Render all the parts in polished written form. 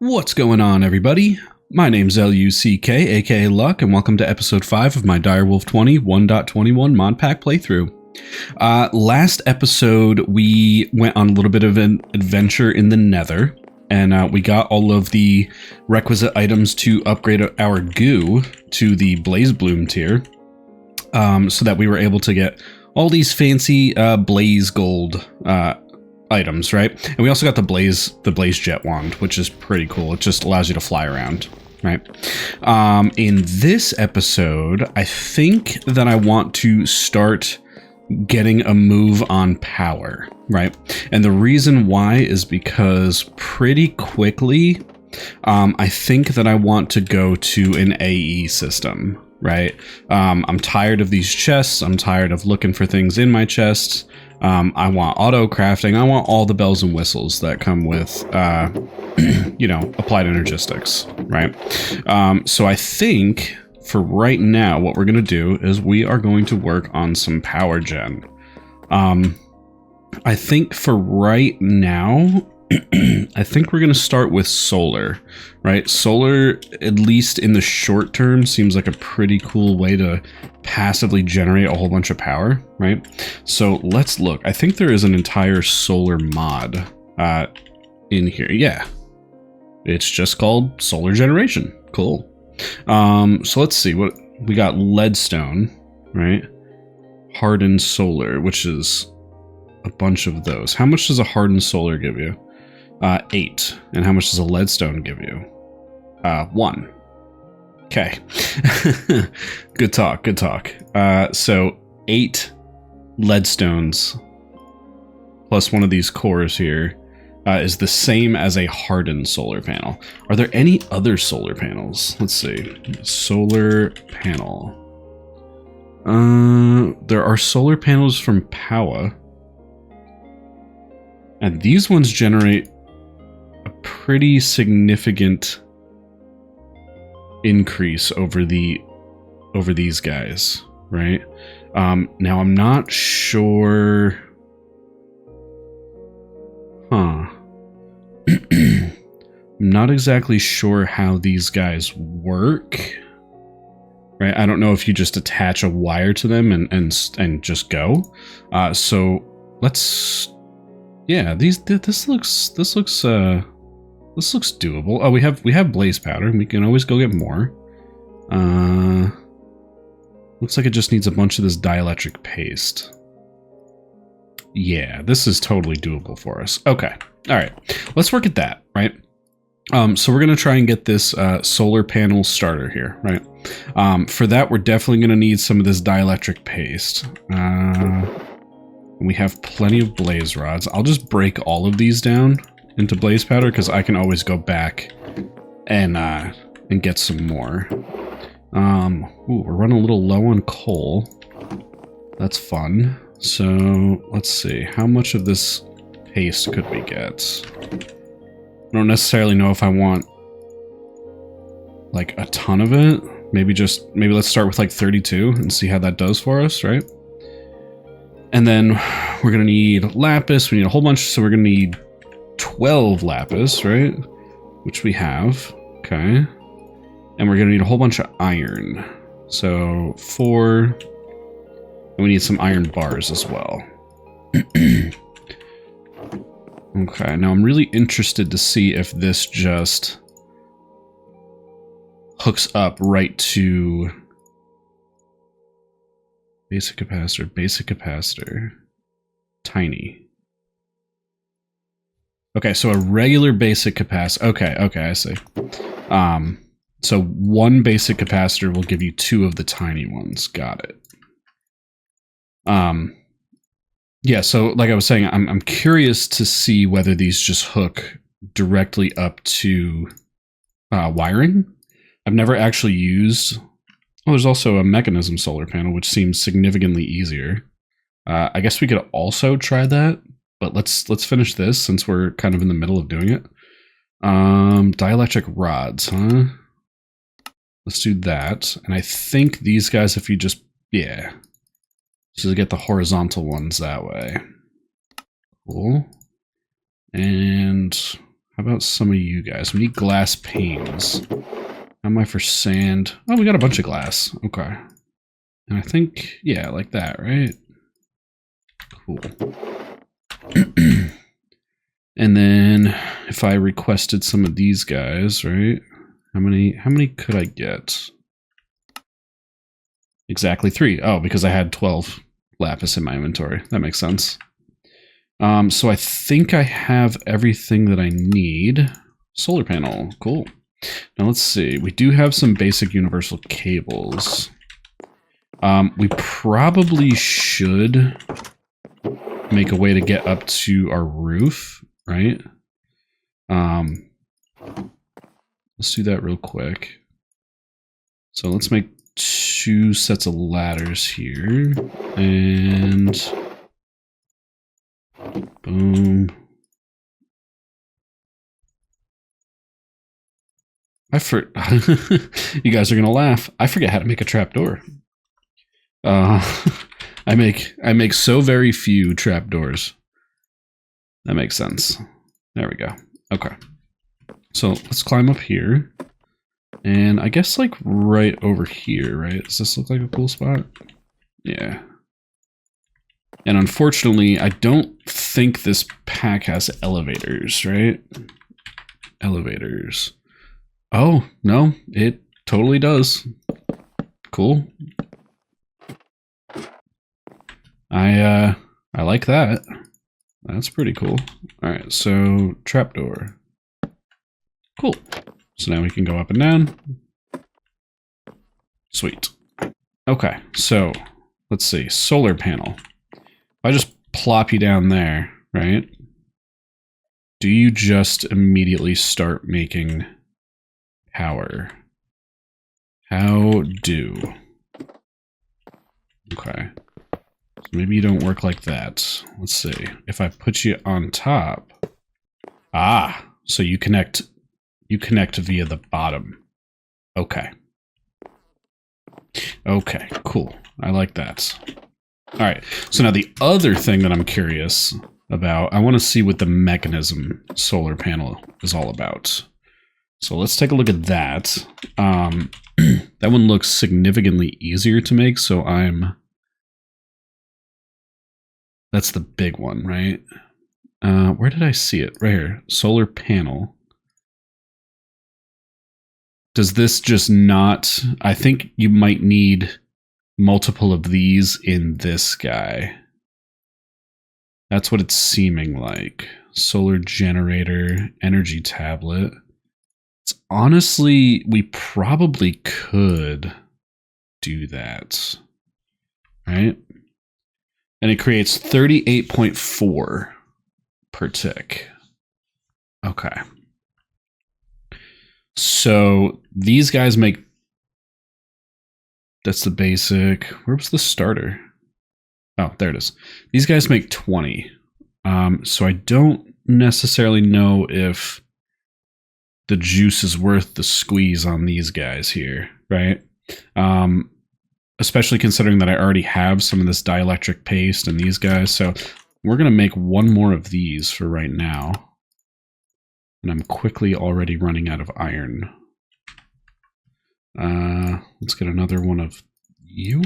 What's going on, everybody? My name's LUCK, aka Luck, and welcome to episode 5 of my Direwolf20 1.21 Modpack playthrough. Last episode, we went on a little bit of an adventure in the Nether, and we got all of the requisite items to upgrade our goo to the Blaze Bloom tier, so that we were able to get all these fancy Blaze Gold items, right? And we also got the Blaze Jet Wand, which is pretty cool. It just allows you to fly around, right? In this episode, I think that I want to start getting a move on power, right? And the reason why is because pretty quickly, I think that I want to go to an AE system, right? I'm tired of these chests. I'm tired of looking for things in my chests. I want auto crafting. I want all the bells and whistles that come with, you know, applied energistics, right? So I think for right now, what we're going to do is we are going to work on some power gen. I think for right now, I think we're going to start with solar, right? Solar, at least in the short term, seems like a pretty cool way to passively generate a whole bunch of power, right? So let's look. I think there is an entire solar mod in here. Yeah, it's just called solar generation. Cool. So let's see what we got. Leadstone, right? Hardened solar, which is a bunch of those. How much does a hardened solar give you? 8. And how much does a leadstone give you? 1. Okay. Good talk, good talk. So 8 leadstones plus one of these cores here is the same as a hardened solar panel. Are there any other solar panels? Let's see. Solar panel. There are solar panels from Powa. And these ones generate a pretty significant increase over these guys, right? Now I'm not sure. I'm not exactly sure how these guys work, right? I don't know if you just attach a wire to them and just go. So let's. Yeah, this looks doable. Oh, we have blaze powder. We can always go get more. Looks like it just needs a bunch of this dielectric paste. Yeah, this is totally doable for us. Okay, all right, let's work at that, right? So we're gonna try and get this solar panel starter here, right? For that, we're definitely gonna need some of this dielectric paste. We have plenty of blaze rods. I'll just break all of these down into blaze powder because I can always go back and get some more. Ooh, we're running a little low on coal. That's fun. So let's see, how much of this paste could we get? I don't necessarily know if I want like a ton of it. Maybe let's start with like 32 and see how that does for us, right? And then we're going to need lapis. We need a whole bunch, so we're going to need 12 lapis, right? Which we have. Okay. And we're going to need a whole bunch of iron. So 4. And we need some iron bars as well. Okay, now I'm really interested to see if this just hooks up right to basic capacitor, tiny. Okay, so a regular basic capacitor. Okay, I see. So one basic capacitor will give you 2 of the tiny ones. Got it. Yeah, so like I was saying, I'm curious to see whether these just hook directly up to wiring. I've never actually used. Oh, there's also a mechanism solar panel, which seems significantly easier. I guess we could also try that, but let's finish this since we're kind of in the middle of doing it. Dielectric rods, huh? Let's do that. And I think these guys, if you just, yeah. So to get the horizontal ones that way. Cool. And How about some of you guys? We need glass panes. How am I for sand? Oh, we got a bunch of glass. Okay. And I think, yeah, like that, right? Cool. And then if I requested some of these guys, right? How many could I get? Exactly 3. Oh, because I had 12 lapis in my inventory. That makes sense. So I think I have everything that I need. Solar panel, cool. Now let's see. We do have some basic universal cables. We probably should make a way to get up to our roof, right? Let's do that real quick. So let's make 2 sets of ladders here, and boom. You guys are gonna laugh. I forget how to make a trapdoor. I make so very few trapdoors. That makes sense. There we go. Okay. So let's climb up here. And I guess like right over here, right? Does this look like a cool spot? Yeah. And unfortunately, I don't think this pack has elevators, right? Elevators. Oh, no, it totally does. Cool. I like that. That's pretty cool. All right, so trapdoor. Cool. So now we can go up and down. Sweet. Okay, so let's see. Solar panel. If I just plop you down there, right? Do you just immediately start making power? How do? Okay. So maybe you don't work like that. Let's see. If I put you on top. Ah, so you connect via the bottom. Okay. Okay, cool. I like that. All right. So now the other thing that I'm curious about, I want to see what the mechanism solar panel is all about. So let's take a look at that. That one looks significantly easier to make, so that's the big one, right? Where did I see it? Right here. Solar panel. Does this just not... I think you might need multiple of these in this guy. That's what it's seeming like. Solar generator, energy tablet. It's honestly, we probably could do that. Right? And it creates 38.4 per tick. Okay. So these guys make... That's the basic. Where was the starter? Oh, there it is. These guys make 20. So I don't necessarily know if the juice is worth the squeeze on these guys here, right? Especially considering that I already have some of this dielectric paste and these guys. So we're going to make one more of these for right now. And I'm quickly already running out of iron. Let's get another one of you.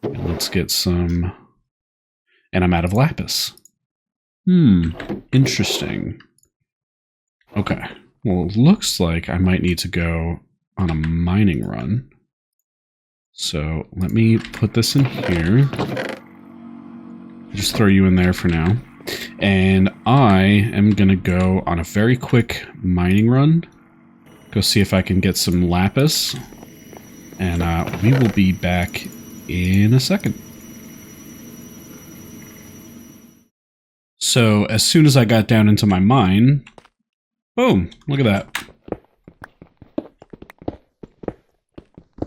And let's get some... And I'm out of lapis. Interesting. Okay. Well, it looks like I might need to go on a mining run. So let me put this in here. Just throw you in there for now. And I am going to go on a very quick mining run. Go see if I can get some lapis. And we will be back in a second. So as soon as I got down into my mine, boom, look at that.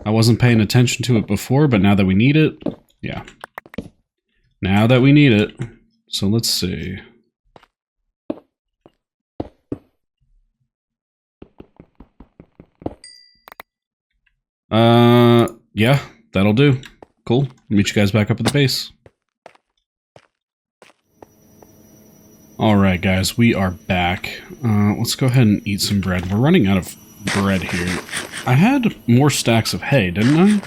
I wasn't paying attention to it before, but now that we need it, yeah. Now that we need it. So let's see. Yeah, that'll do. Cool. Meet you guys back up at the base. Alright guys, we are back. Let's go ahead and eat some bread. We're running out of bread here. I had more stacks of hay, didn't I?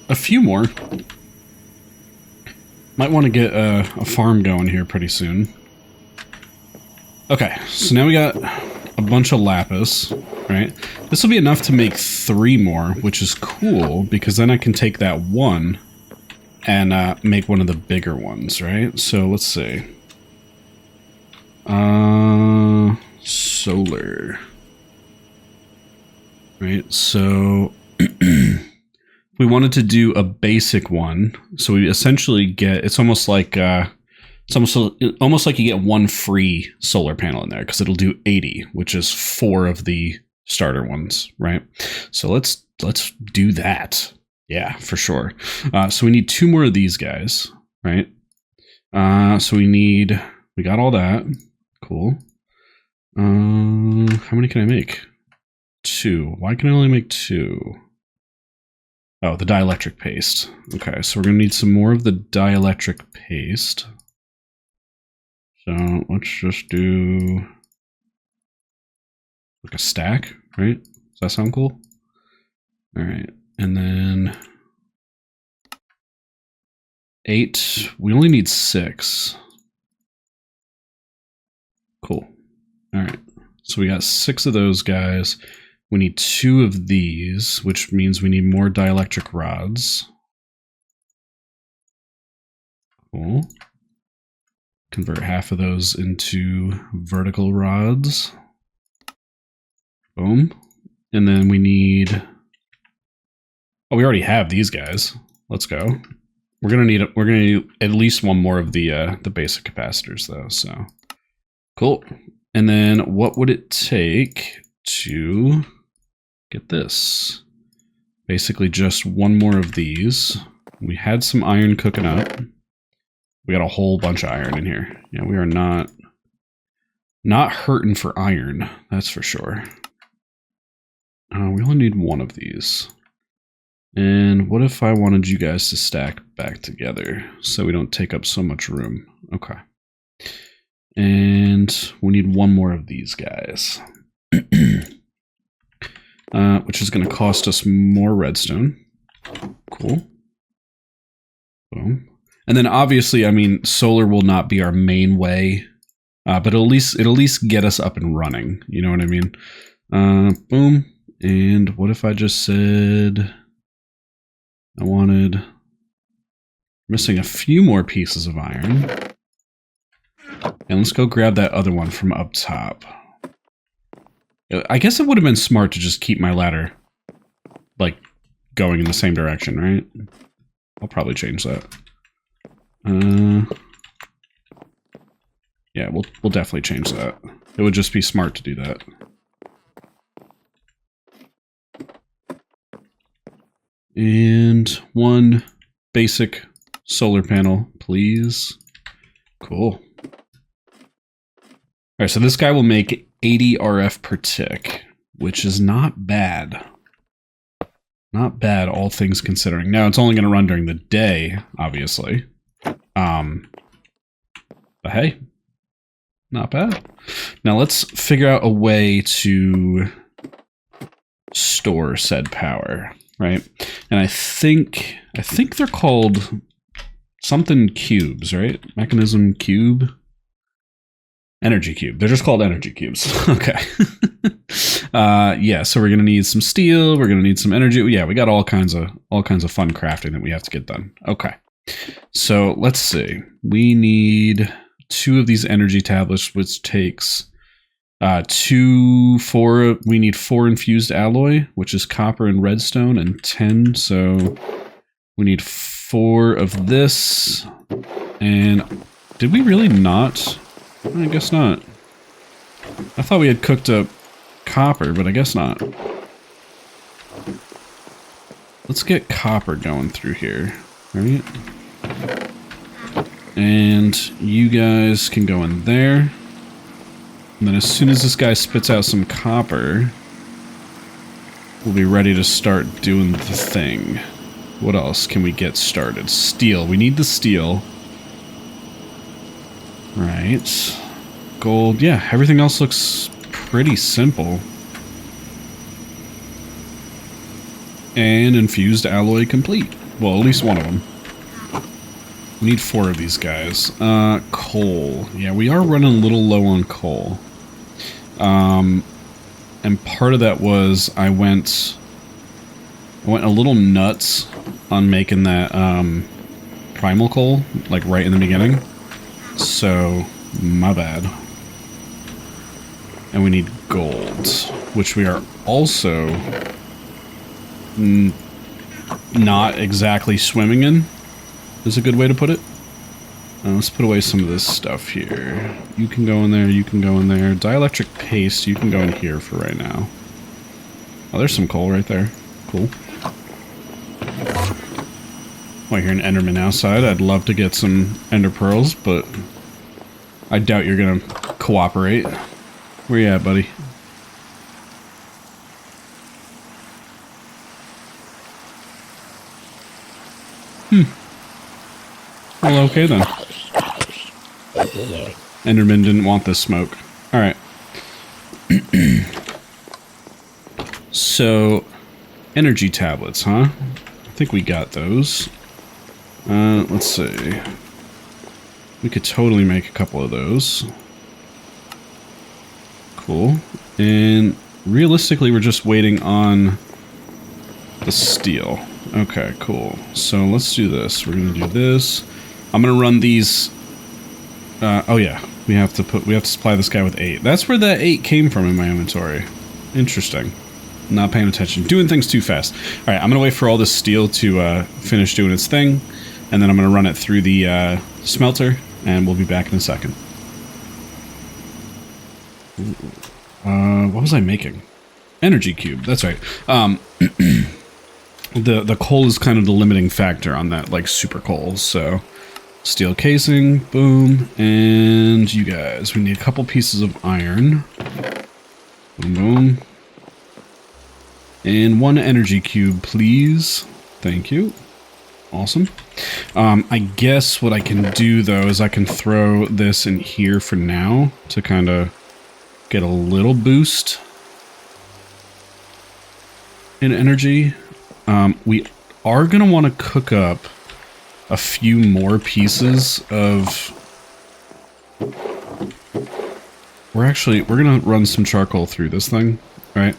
A few more. Might want to get a farm going here pretty soon. Okay, so now we got a bunch of lapis, right? This will be enough to make 3 more, which is cool, because then I can take that one and make one of the bigger ones, right? So let's see. Solar. Right, so we wanted to do a basic one, so we essentially get, it's almost like almost like you get 1 free solar panel in there, because it'll do 80, which is 4 of the starter ones, right? So let's do that. Yeah, for sure. So we need 2 more of these guys, right? So we got all that. Cool. How many can I make? 2. Why can I only make 2? Oh, the dielectric paste. Okay, so we're going to need some more of the dielectric paste. So let's just do like a stack, right? Does that sound cool? All right, and then 8. We only need 6. Cool. All right, so we got 6 of those guys. We need 2 of these, which means we need more dielectric rods. Cool. Convert half of those into vertical rods. Boom. And then we need... Oh, we already have these guys. Let's go. We're gonna need at least 1 more of the basic capacitors though, so cool. And then what would it take to get this? Basically just 1 more of these. We had some iron cooking up. We got a whole bunch of iron in here. Yeah, we are not hurting for iron, that's for sure. We only need 1 of these. And what if I wanted you guys to stack back together so we don't take up so much room? Okay. And we need 1 more of these guys. Which is going to cost us more redstone. Cool. Boom. And then obviously, I mean, solar will not be our main way, but it'll at least get us up and running. You know what I mean? Boom. And what if I just said I wanted missing a few more pieces of iron. And let's go grab that other one from up top. I guess it would have been smart to just keep my ladder like going in the same direction, right? I'll probably change that. Yeah, we'll definitely change that. It would just be smart to do that. And 1 basic solar panel, please. Cool. Alright, so this guy will make 80 RF per tick, which is not bad. Not bad, all things considering. Now, it's only going to run during the day, obviously. But hey, not bad. Now, let's figure out a way to store said power, right? And I think they're called something cubes, right? Mechanism cube? Energy cube. They're just called energy cubes. Okay. Yeah, so we're gonna need some steel, we're gonna need some energy. Yeah, we got all kinds of fun crafting that we have to get done. Okay. So let's see. We need 2 of these energy tablets, which takes we need 4 infused alloy, which is copper and redstone, and 10, so we need 4 of this. And did we really not? I guess not. I thought we had cooked up copper, but I guess not. Let's get copper going through here, right? And you guys can go in there. And then as soon as this guy spits out some copper, we'll be ready to start doing the thing. What else can we get started? Steel. We need the steel. Right. Gold. Yeah, everything else looks pretty simple. And infused alloy complete. Well, at least one of them. We need 4 of these guys. Coal. Yeah, we are running a little low on coal. And part of that was I went a little nuts on making that primal coal, like right in the beginning. So, my bad. And we need gold, which we are also not exactly swimming in, is a good way to put it. Let's put away some of this stuff here. You can go in there, you can go in there. Dielectric paste, you can go in here for right now. Oh, there's some coal right there. Cool. Oh, I hear an Enderman outside. I'd love to get some Ender Pearls, but I doubt you're gonna cooperate. Where you at, buddy? Well, okay then. Enderman didn't want this smoke. Alright. So, energy tablets, huh? I think we got those. Let's see. We could totally make a couple of those. Cool. And realistically, we're just waiting on the steel. Okay, cool. So let's do this. We're gonna do this. I'm gonna run these. Oh yeah, we have to supply this guy with 8. That's where that 8 came from in my inventory. Interesting. Not paying attention. Doing things too fast. All right, I'm gonna wait for all this steel to finish doing its thing, and then I'm gonna run it through the smelter, and we'll be back in a second. What was I making? Energy cube. That's right. The coal is kind of the limiting factor on that, like, super coal, so steel casing, boom, and you guys, we need a couple pieces of iron. Boom, boom. And 1 energy cube, please. Thank you. Awesome. I guess what I can do, though, is I can throw this in here for now to kind of get a little boost in energy. We are going to want to cook up a few more pieces of... We're going to run some charcoal through this thing, right?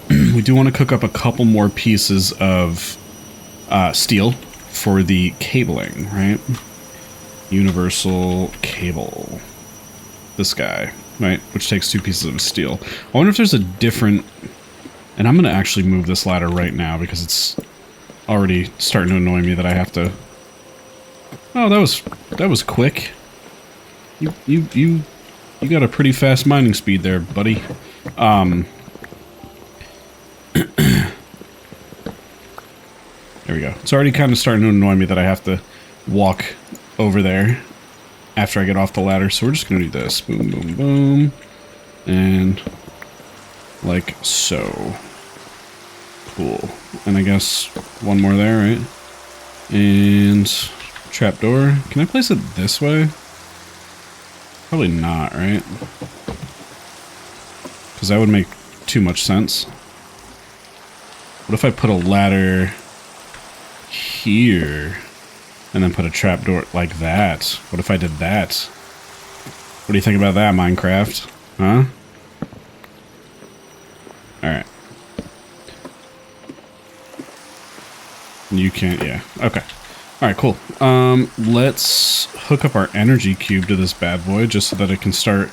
We do want to cook up a couple more pieces of steel for the cabling, right? Universal cable. This guy, right? Which takes 2 pieces of steel. I wonder if there's a different... And I'm going to actually move this ladder right now because it's already starting to annoy me that I have to... Oh, that was quick. You got a pretty fast mining speed there, buddy. There we go. It's already kind of starting to annoy me that I have to walk over there after I get off the ladder. So we're just going to do this. Boom, boom, boom. And like so. Cool. And I guess 1 more there, right? And trapdoor. Can I place it this way? Probably not, right? Because that would make too much sense. What if I put a ladder here and then put a trapdoor like that? What if I did that? What do you think about that, Minecraft? Huh? Alright. You can't, yeah. Okay. Alright, cool. Let's hook up our energy cube to this bad boy just so that it can start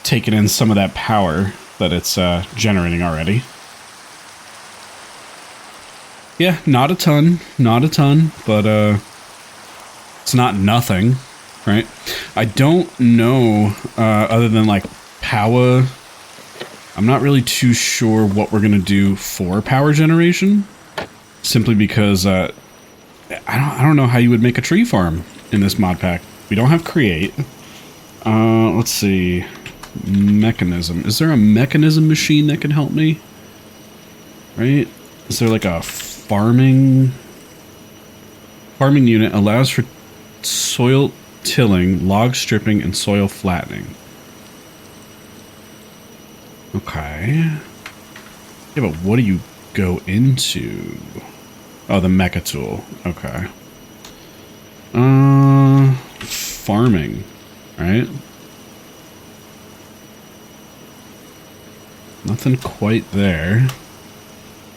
taking in some of that power that it's generating already. Yeah, not a ton, but it's not nothing, right? I don't know, other than like power, I'm not really too sure what we're gonna do for power generation, simply because I don't know how you would make a tree farm in this mod pack. We don't have create. Let's see, mechanism. Is there a mechanism machine that can help me? Right? Is there like a farming unit allows for soil tilling, log stripping, and soil flattening. Okay. Yeah, but what do you go into? Oh, the mecha tool. Okay. Farming, right? Nothing quite there.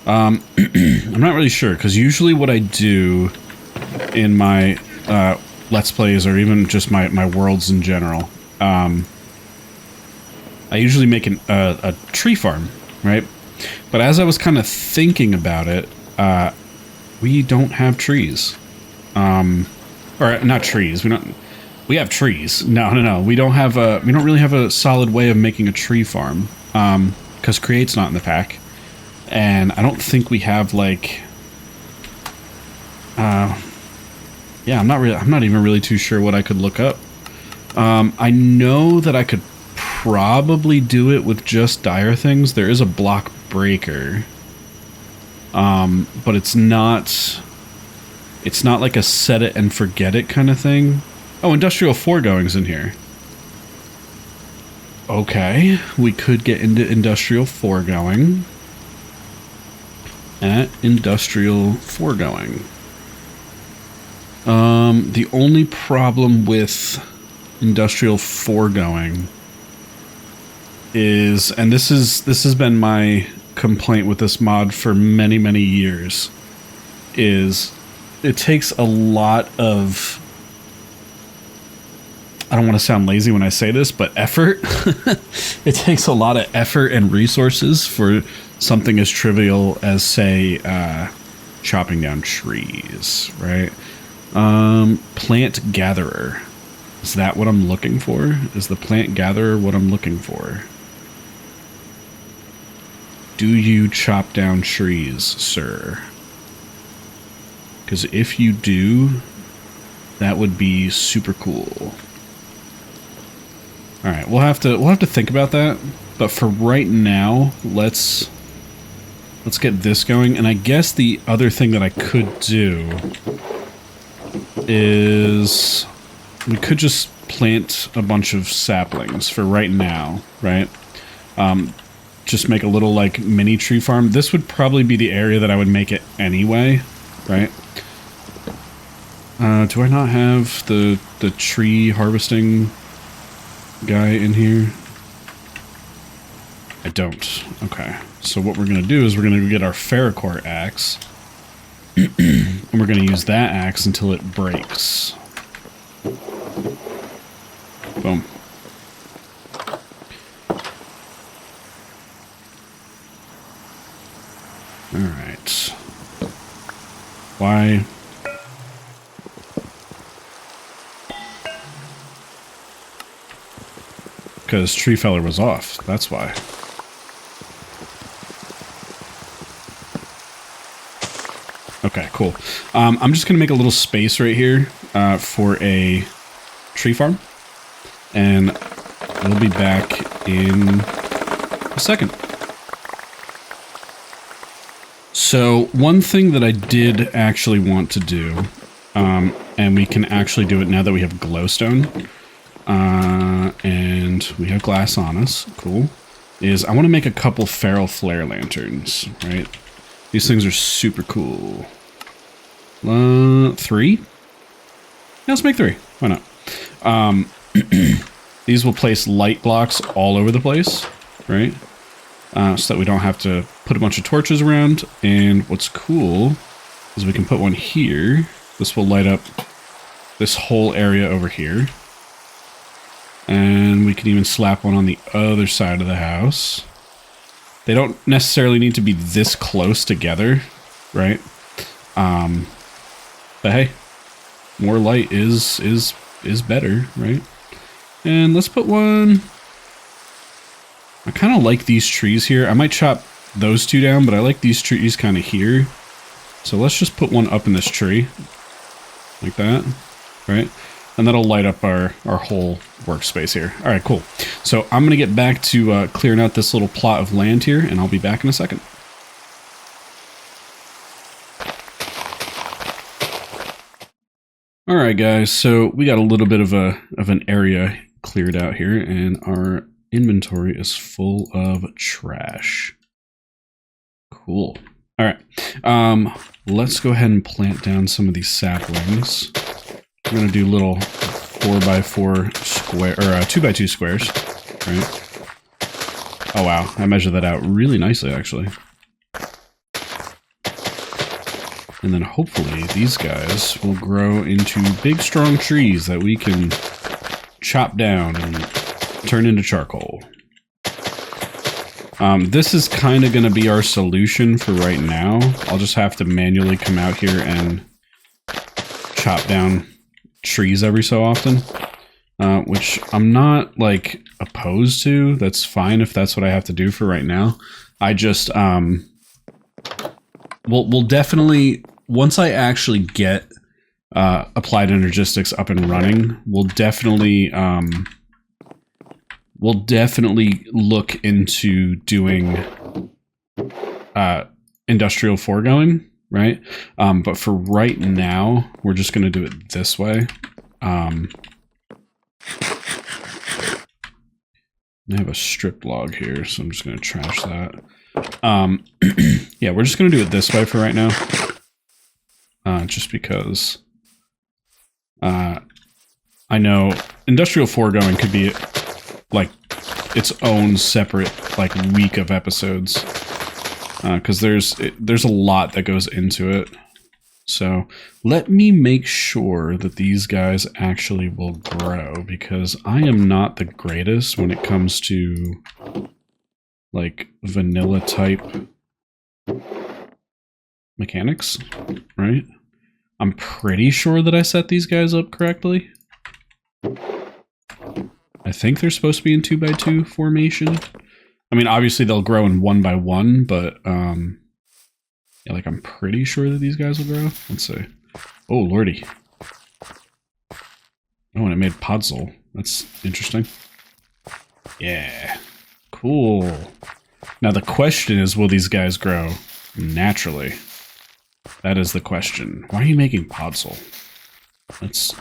I'm not really sure, because usually what I do in my Let's Plays, or even just my worlds in general, I usually make a tree farm, right? But as I was kind of thinking about it, we don't have trees. Or not trees. We have trees. No. We don't really have a solid way of making a tree farm. Because Create's not in the pack. And I don't think we have like yeah, I'm not even really too sure what I could look up. I know that I could probably do it with just dire things. There is a block breaker. But it's not like a set it and forget it kind of thing. Oh, industrial foregoing's in here. Okay, we could get into industrial foregoing. At industrial foregoing. The only problem with industrial foregoing is, and this has been my complaint with this mod for many, many years, is it takes a lot of, I don't want to sound lazy when I say this, but effort. It takes a lot of effort and resources for something as trivial as, say, chopping down trees, right? Plant gatherer. Is that what I'm looking for? Is the plant gatherer what I'm looking for? Do you chop down trees, sir? Because if you do, that would be super cool. All right, we'll have to think about that. But for right now, let's get this going. And I guess the other thing that I could do is we could just plant a bunch of saplings for right now, right? Just make a little like mini tree farm. This would probably be the area that I would make it anyway, right? Do I not have the tree harvesting guy in here? I don't. Okay. So what we're going to do is we're going to get our ferrocore axe. And we're going to use that axe until it breaks. Boom. Alright. Why? Because Tree Feller was off. That's why. Okay, cool. I'm just going to make a little space right here for a tree farm. And we'll be back in a second. So one thing that I did actually want to do, and we can actually do it now that we have glowstone, and we have glass on us, cool, is I want to make a couple feral flare lanterns, right? These things are super cool. 3? Yeah, let's make 3. Why not? These will place light blocks all over the place, right? So that we don't have to put a bunch of torches around. And what's cool is we can put one here. This will light up this whole area over here. And we can even slap one on the other side of the house. They don't necessarily need to be this close together, right? But hey, more light is better, right? And let's put one. I kind of like these trees here. I might chop those two down, but I like these trees kind of here. So let's just put one up in this tree, like that, right? And that'll light up our whole workspace here. All right, cool. So I'm going to get back to clearing out this little plot of land here, and I'll be back in a second. All right, guys. So we got a little bit of an area cleared out here, and our inventory is full of trash. Cool. All right. Let's go ahead and plant down some of these saplings. We're gonna do little 4x4 square or 2x2 squares, right? Oh wow, I measured that out really nicely, actually. And then hopefully these guys will grow into big, strong trees that we can chop down and turn into charcoal. This is kind of going to be our solution for right now. I'll just have to manually come out here and chop down trees every so often, which I'm not, like, opposed to. That's fine if that's what I have to do for right now. I just, we'll definitely... Once I actually get Applied Energistics up and running, we'll definitely look into doing industrial foregoing, right? But for right now, we're just going to do it this way. I have a stripped log here, so I'm just going to trash that. Yeah, we're just going to do it this way for right now. Just because I know industrial foregoing could be like its own separate like week of episodes, because there's a lot that goes into it. So let me make sure that these guys actually will grow, because I am not the greatest when it comes to like vanilla type mechanics, right? I'm pretty sure that I set these guys up correctly. I think they're supposed to be in 2x2 formation. I mean, obviously they'll grow in 1x1, but yeah, like I'm pretty sure that these guys will grow. Let's see. Oh lordy. Oh, and it made podzol. That's interesting. Yeah. Cool. Now the question is, will these guys grow naturally? That is the question. Why are you making podzol? Is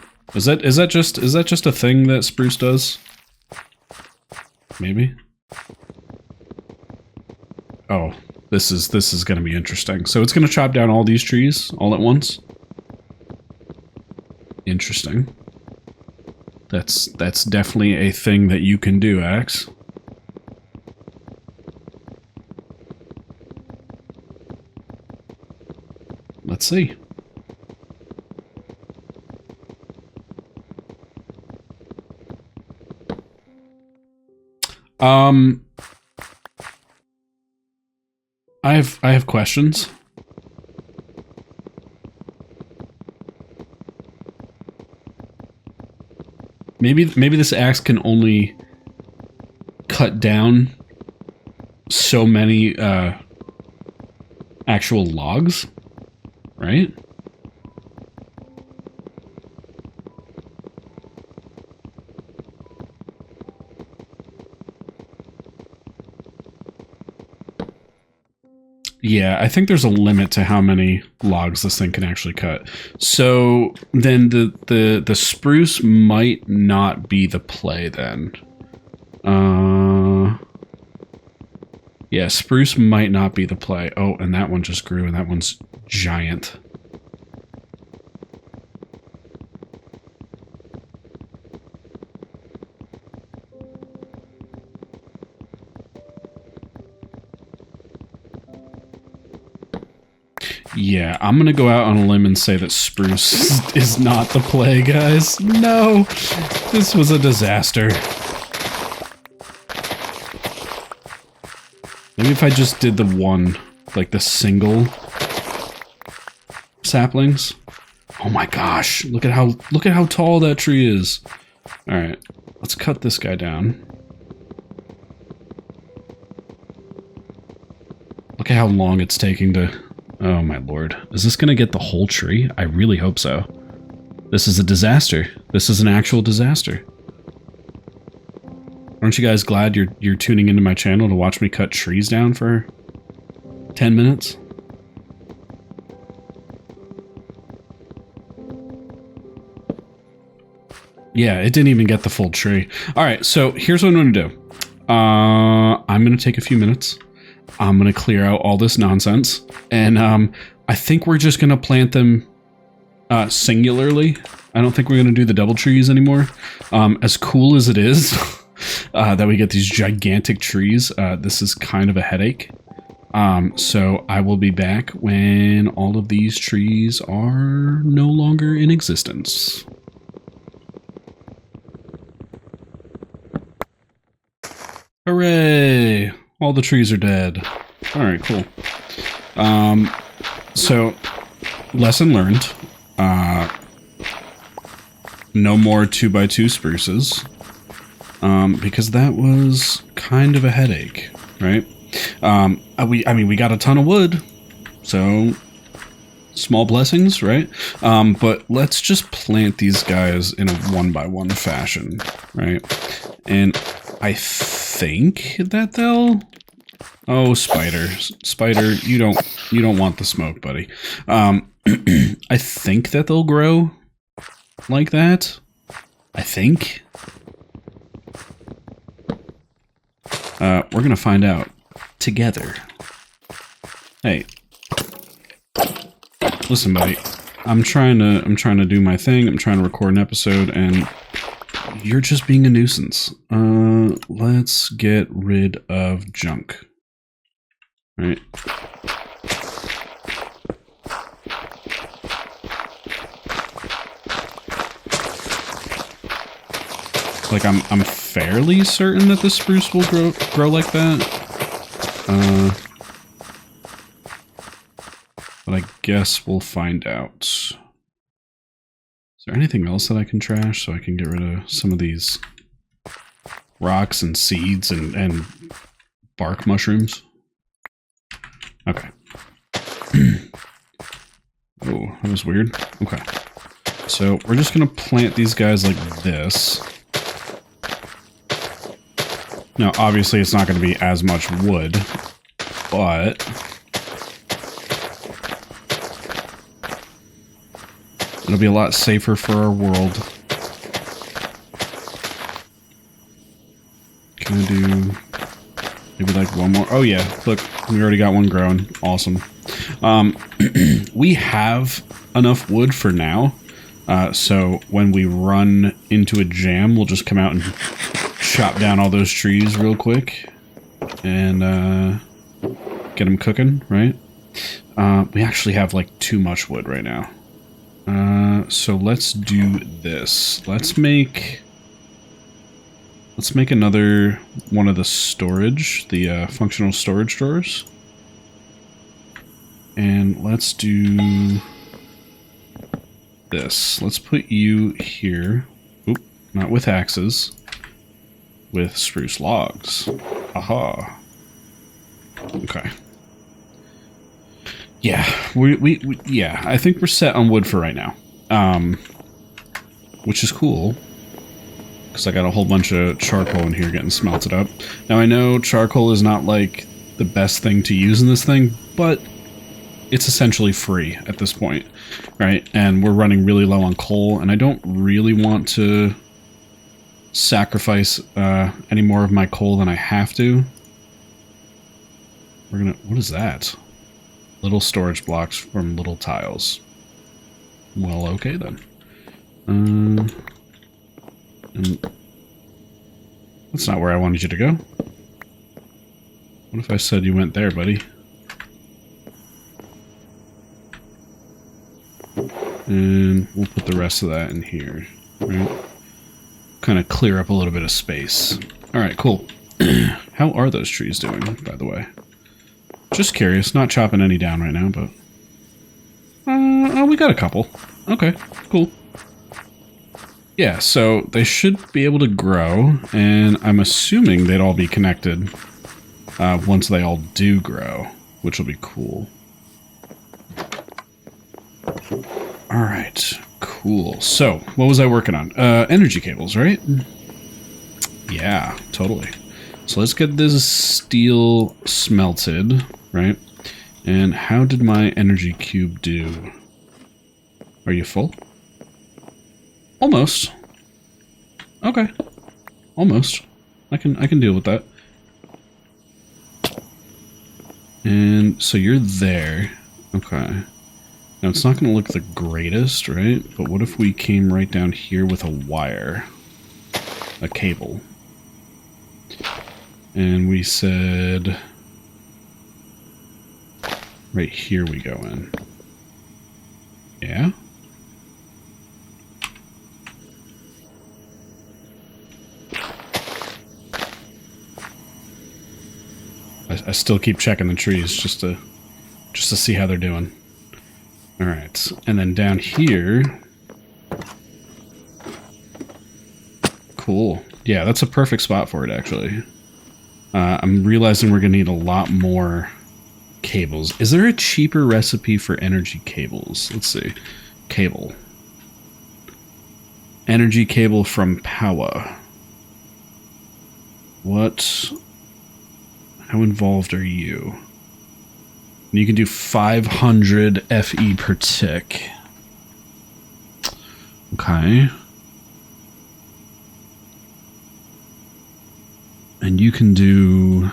that just a thing that spruce does? Maybe. Oh, this is going to be interesting. So it's going to chop down all these trees all at once. Interesting. That's definitely a thing that you can do, Axe. Let's see. I have questions. Maybe this axe can only cut down so many actual logs, right? Yeah, I think there's a limit to how many logs this thing can actually cut. So then the spruce might not be the play then. Yeah, spruce might not be the play. Oh, and that one just grew, and that one's giant. Yeah, I'm gonna go out on a limb and say that spruce is not the play, guys. No! This was a disaster. Maybe if I just did the one, like the single saplings. Oh my gosh, look at how tall that tree is. Alright, let's cut this guy down. Look at how long it's taking to... Oh my lord. Is this gonna get the whole tree? I really hope so. This is a disaster. This is an actual disaster. Aren't you guys glad you're tuning into my channel to watch me cut trees down for 10 minutes? Yeah, it didn't even get the full tree. All right, so here's what I'm going to do. I'm going to take a few minutes. I'm going to clear out all this nonsense. And I think we're just going to plant them singularly. I don't think we're going to do the double trees anymore. As cool as it is that we get these gigantic trees, this is kind of a headache. So I will be back when all of these trees are no longer in existence. Hooray! All the trees are dead. Alright, cool. So, lesson learned. No more 2x2 spruces. Because that was kind of a headache, right? I mean, we got a ton of wood, so small blessings, right? But let's just plant these guys in a 1x1 fashion, right? And I think that they'll... Oh, spider, you don't want the smoke, buddy. I think that they'll grow like that. I think. We're gonna find out together. Hey, listen, buddy. I'm trying to do my thing. I'm trying to record an episode, and you're just being a nuisance. Let's get rid of junk. Right. Like I'm fairly certain that the spruce will grow like that. But I guess we'll find out. Is there anything else that I can trash so I can get rid of some of these rocks and seeds and bark mushrooms? Okay. Oh, that was weird. Okay. So we're just gonna plant these guys like this. Now, obviously it's not gonna be as much wood, but it'll be a lot safer for our world. Can I do maybe like one more? Oh yeah, look, we already got one growing. Awesome. We have enough wood for now, so when we run into a jam, we'll just come out and chop down all those trees real quick and get them cooking, right? We actually have like too much wood right now. So let's do this. Let's make another one of the storage, the functional storage drawers. And let's do this. Let's put you here. Oop, not with axes. With spruce logs. Aha. Okay. Yeah, yeah, I think we're set on wood for right now. Which is cool. Because I got a whole bunch of charcoal in here getting smelted up. Now I know charcoal is not like the best thing to use in this thing, but it's essentially free at this point, right? And we're running really low on coal, and I don't really want to sacrifice any more of my coal than I have to. We're gonna... What is that? Little storage blocks from little tiles. Well, okay then. And that's not where I wanted you to go. What if I said you went there, buddy? And we'll put the rest of that in here, right? Kind of clear up a little bit of space. Alright, cool. How are those trees doing, by the way? Just curious, not chopping any down right now, but... oh, we got a couple. Okay, cool. Yeah, so they should be able to grow, and I'm assuming they'd all be connected once they all do grow, which will be cool. Alright, cool. So, what was I working on? Energy cables, right? Yeah, totally. So let's get this steel smelted, right? And how did my energy cube do? Are you full? Almost. Okay. Almost. I can deal with that. And so you're there. Okay. Now it's not going to look the greatest, right? But what if we came right down here with a wire? A cable. And we said... right here we go in. Yeah? I still keep checking the trees just to see how they're doing. Alright, and then down here... Cool. Yeah, that's a perfect spot for it, actually. I'm realizing we're going to need a lot more cables. Is there a cheaper recipe for energy cables? Let's see. Cable. Energy cable from power. What... How involved are you? You can do 500 FE per tick. Okay. And you can do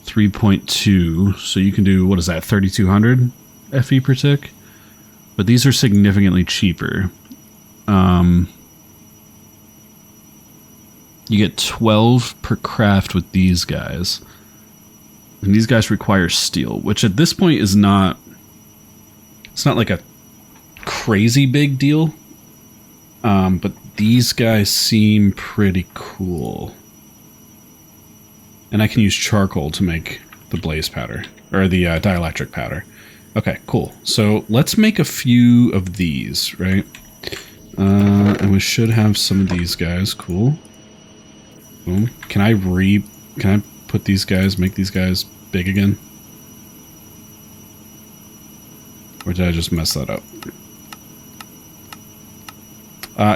3.2, so you can do, what is that, 3,200 FE per tick? But these are significantly cheaper. You get 12 per craft with these guys. And these guys require steel, which at this point is not... It's not like a crazy big deal. But these guys seem pretty cool. And I can use charcoal to make the blaze powder. Or the dielectric powder. Okay, cool. So let's make a few of these, right? And we should have some of these guys. Cool. Boom. Can I put these guys, make these guys big again? Or did I just mess that up?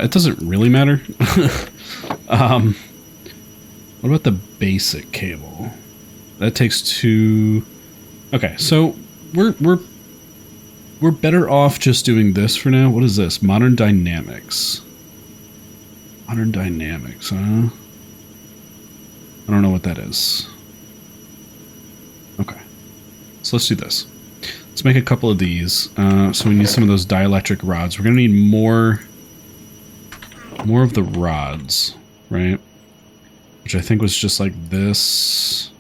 It doesn't really matter. What about the basic cable? That takes 2... Okay, so we're better off just doing this for now. What is this? Modern Dynamics. Modern Dynamics, huh? I don't know what that is. Okay. So let's do this. Let's make a couple of these. So we need some of those dielectric rods. We're going to need more of the rods, right? Which I think was just like this.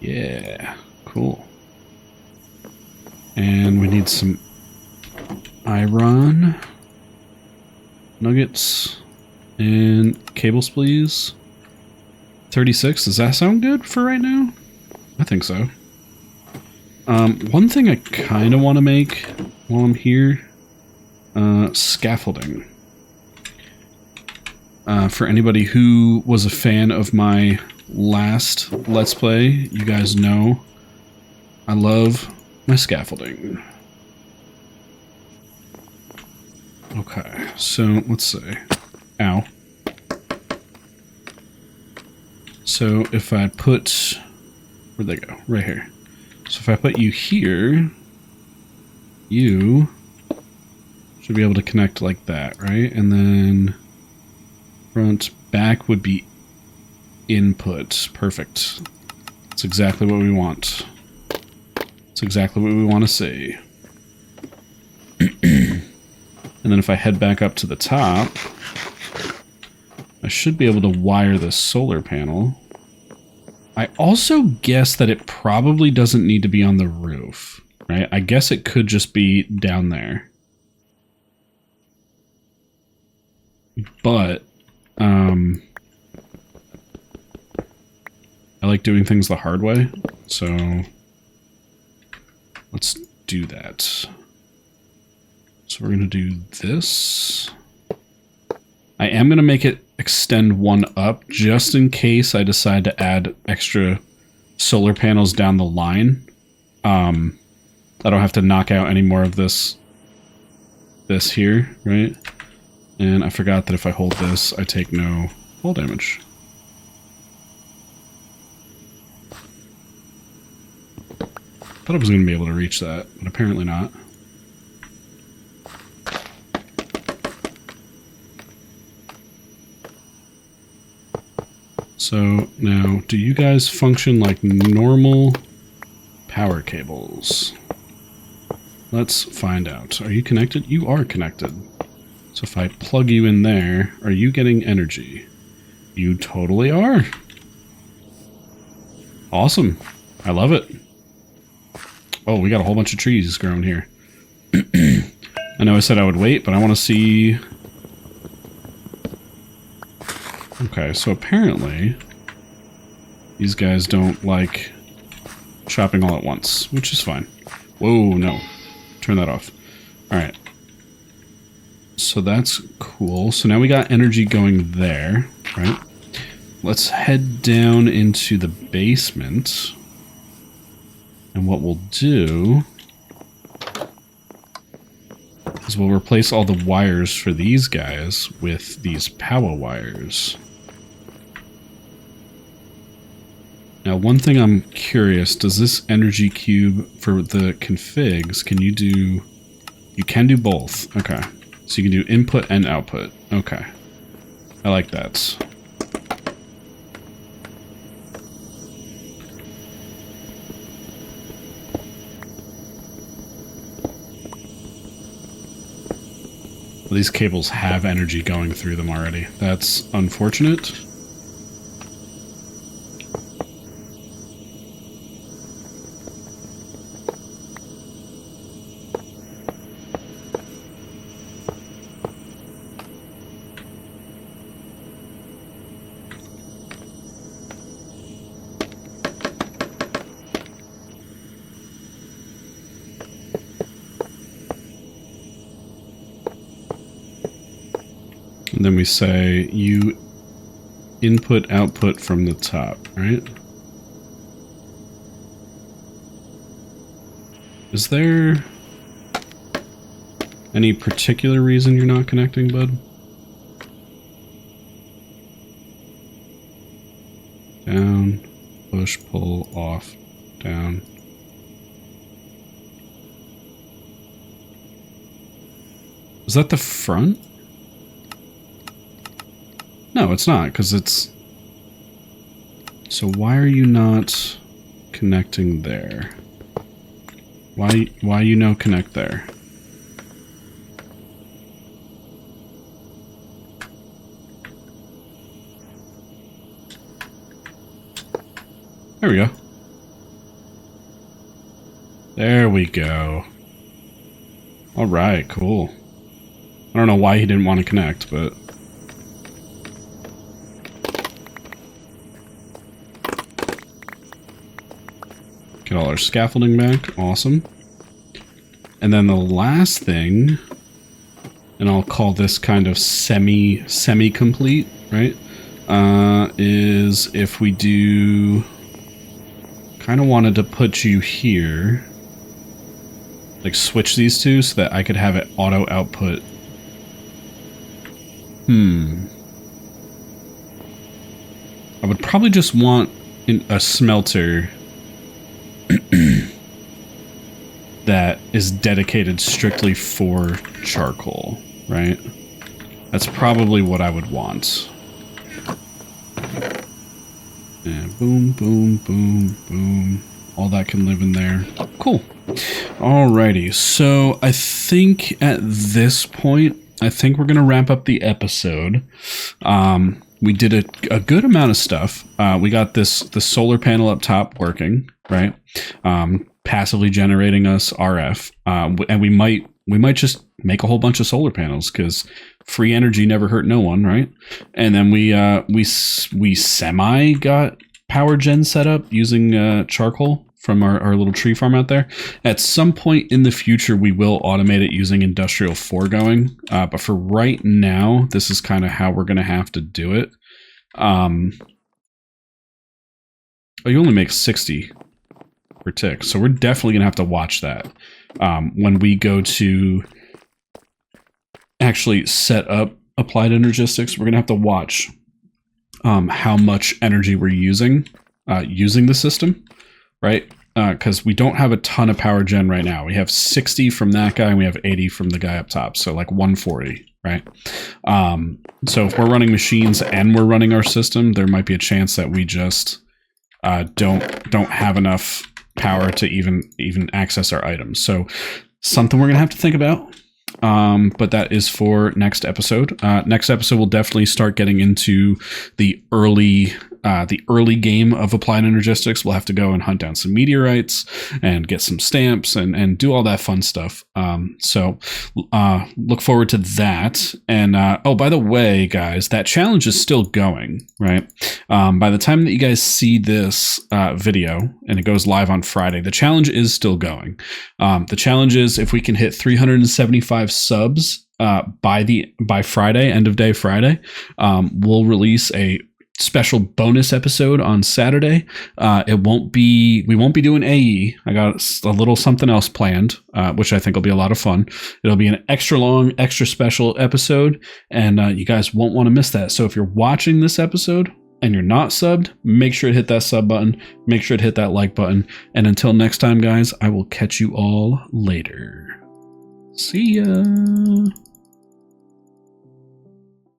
Yeah. Cool. And we need some iron nuggets and cables, please. 36. Does that sound good for right now? I think so. One thing I kind of want to make while I'm here, scaffolding. For anybody who was a fan of my last Let's Play, you guys know I love my scaffolding. Okay, so let's see. Ow. So if I put... Where'd they go? Right here. So if I put you here, you should be able to connect like that, right? And then front, back would be input. Perfect. That's exactly what we want. That's exactly what we want to see. And then if I head back up to the top, I should be able to wire this solar panel. I also guess that it probably doesn't need to be on the roof, right? I guess it could just be down there. But, I like doing things the hard way, so let's do that. So we're going to do this. I am going to make it extend one up just in case I decide to add extra solar panels down the line. I don't have to knock out any more of this here, right? And I forgot that if I hold this, I take no fall damage. Thought I was going to be able to reach that, but apparently not. So now, do you guys function like normal power cables? Let's find out. Are you connected? You are connected. So if I plug you in there, are you getting energy? You totally are. Awesome. I love it. Oh, we got a whole bunch of trees growing here. I know I said I would wait, but I want to see... Okay, so apparently these guys don't like chopping all at once, which is fine. Whoa, no. Turn that off. Alright. So that's cool. So now we got energy going there, right? Let's head down into the basement. And what we'll do is we'll replace all the wires for these guys with these power wires. Now, one thing I'm curious, does this energy cube for the configs, can you do... You can do both. Okay. So you can do input and output. Okay. I like that. These cables have energy going through them already. That's unfortunate. And then we say you input output from the top, right? Is there any particular reason you're not connecting, bud? Down, push, pull, off, down. Is that the front? No, it's not, because it's... So why are you not connecting there? Why you no connect there? There we go. There we go. Alright, cool. I don't know why he didn't want to connect, but... Get all our scaffolding back. Awesome. And then the last thing, and I'll call this kind of semi-complete, right? Is if we do... Kind of wanted to put you here. Like switch these two so that I could have it auto output. I would probably just want a smelter that is dedicated strictly for charcoal, right? That's probably what I would want. Yeah, boom, boom, boom, boom. All that can live in there. Cool. Alrighty, so I think at this point, I think we're going to wrap up the episode. We did a good amount of stuff. We got the solar panel up top working, right? Passively generating us RF, and we might just make a whole bunch of solar panels because free energy never hurt no one, right? And then we semi got power gen set up using charcoal from our little tree farm out there. At some point in the future, we will automate it using industrial foregoing, but for right now, this is kind of how we're going to have to do it. Oh, you only make 60 per tick, so we're definitely gonna have to watch that when we go to actually set up applied energistics. We're gonna have to watch how much energy we're using the system, right? Because we don't have a ton of power gen right now. We have 60 from that guy and we have 80 from the guy up top, so like 140, right? So if we're running machines and we're running our system, there might be a chance that we just don't have enough power to even access our items. So something we're gonna have to think about. But that is for next episode. Next episode, we'll definitely start getting into the early game of applied energistics. We'll have to go and hunt down some meteorites and get some stamps and do all that fun stuff. So look forward to that. And oh, by the way, guys, that challenge is still going, right? By the time that you guys see this video and it goes live on Friday, the challenge is still going. The challenge is if we can hit 375 subs by Friday, end of day Friday, we'll release a special bonus episode on Saturday. We won't be doing AE. I got a little something else planned, which I think will be a lot of fun. It'll be an extra long, extra special episode, and you guys won't want to miss that. So if you're watching this episode and you're not subbed, make sure to hit that sub button, make sure to hit that like button, and until next time, guys, I will catch you all later. See ya.